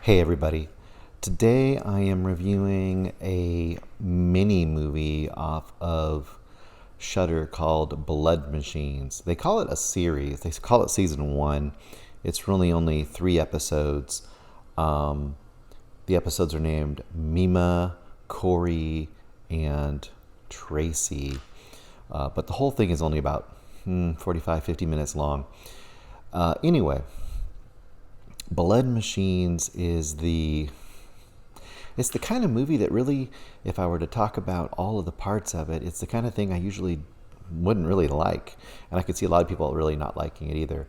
Hey everybody. Today I am reviewing a mini movie off of Shudder called Blood Machines. They call it a series. They call it season 1. It's really only 3 episodes. The episodes are named Mima, Corey, and Tracy. But the whole thing is only about 45, 50 minutes long. Anyway, Blood Machines is it's the kind of movie that really, if I were to talk about all of the parts of it, it's the kind of thing I usually wouldn't really like. And I could see a lot of people really not liking it either.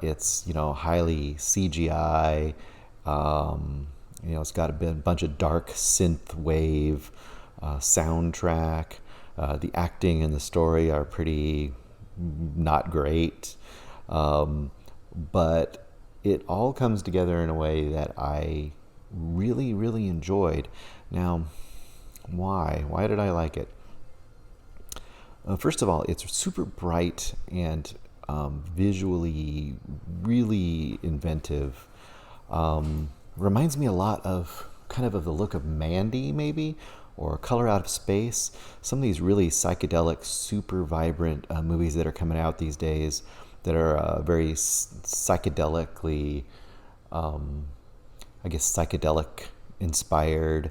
It's, highly CGI. It's got a bunch of dark synth wave soundtrack. The acting and the story are pretty not great. But it all comes together in a way that I really, really enjoyed. Now, why? Why did I like it? First of all, it's super bright and visually really inventive. Reminds me a lot of of the look of Mandy, maybe, or Color Out of Space. Some of these really psychedelic, super vibrant movies that are coming out these days that are very psychedelically, psychedelic inspired.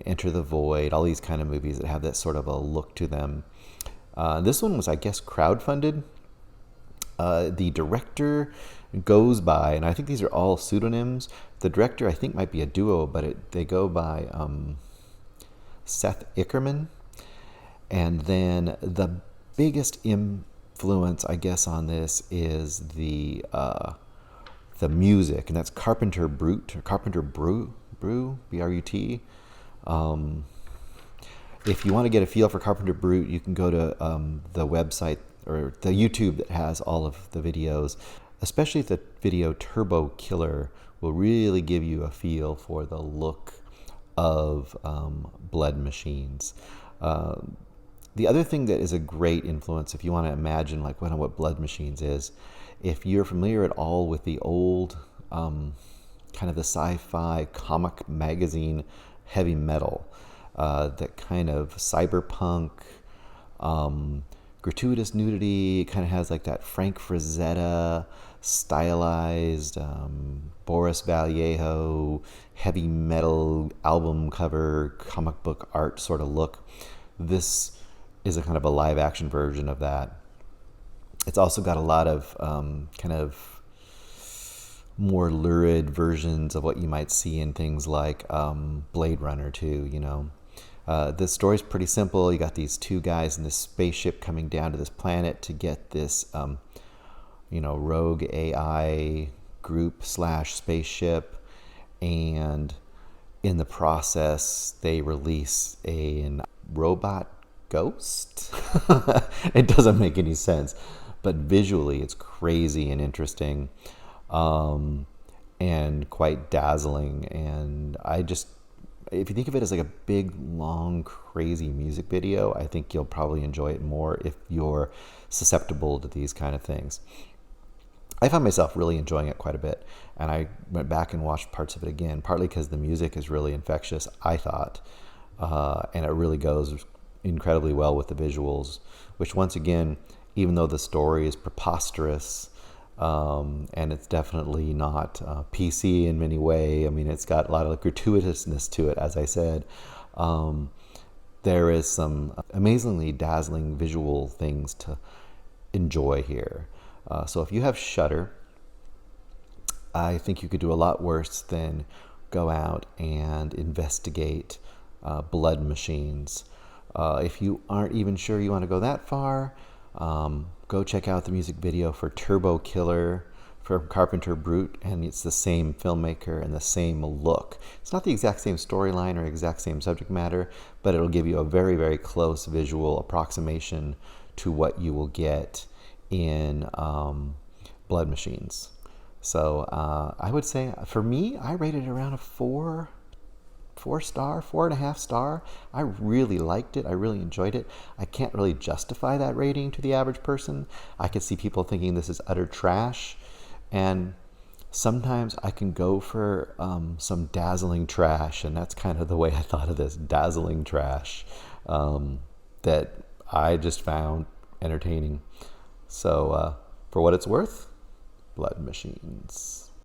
Enter the Void, all these kind of movies that have that sort of a look to them. This one was, I guess, crowdfunded. The director goes by, and I think these are all pseudonyms. The director, I think, might be a duo, but they go by Sethickerman. And then the biggest influence, I guess, on this is the music, and that's carpenterbrut, or carpenterbrut, B-R-U-T. If you want to get a feel for carpenterbrut, you can go to the website or the YouTube that has all of the videos, especially the video Turbo Killer will really give you a feel for the look of Blood Machines. The other thing that is a great influence, if you want to imagine what Blood Machines is, if you're familiar at all with the old kind of the sci-fi comic magazine heavy metal, that kind of cyberpunk, gratuitous nudity, kind of has like that Frank Frazetta stylized Boris Vallejo heavy metal album cover comic book art sort of look. This is a kind of a live action version of that. It's also got a lot of kind of more lurid versions of what you might see in things like Blade Runner too, This story's pretty simple. You got these two guys in this spaceship coming down to this planet to get this, rogue AI group / spaceship, and in the process, they release a robot ghost. It doesn't make any sense, but visually, it's crazy and interesting, and quite dazzling. And if you think of it as like a big, long, crazy music video, I think you'll probably enjoy it more if you're susceptible to these kind of things. I found myself really enjoying it quite a bit, and I went back and watched parts of it again, partly because the music is really infectious, I thought, and it really goes incredibly well with the visuals, which once again, even though the story is preposterous, and it's definitely not PC in many ways. I mean, it's got a lot of gratuitousness to it, as I said. There is some amazingly dazzling visual things to enjoy here. So if you have Shudder, I think you could do a lot worse than go out and investigate Blood Machines. If you aren't even sure you want to go that far, go check out the music video for Turbo Killer from carpenterbrut, and it's the same filmmaker and the same look. It's not the exact same storyline or exact same subject matter, but it'll give you a very, very close visual approximation to what you will get in Blood Machines. So I would say, for me, I rated it around a 4.5 star. I really liked it. I really enjoyed it. I can't really justify that rating to the average person. I could see people thinking this is utter trash. And sometimes I can go for some dazzling trash, and that's kind of the way I thought of this, dazzling trash, that I just found entertaining. So, for what it's worth, Blood Machines.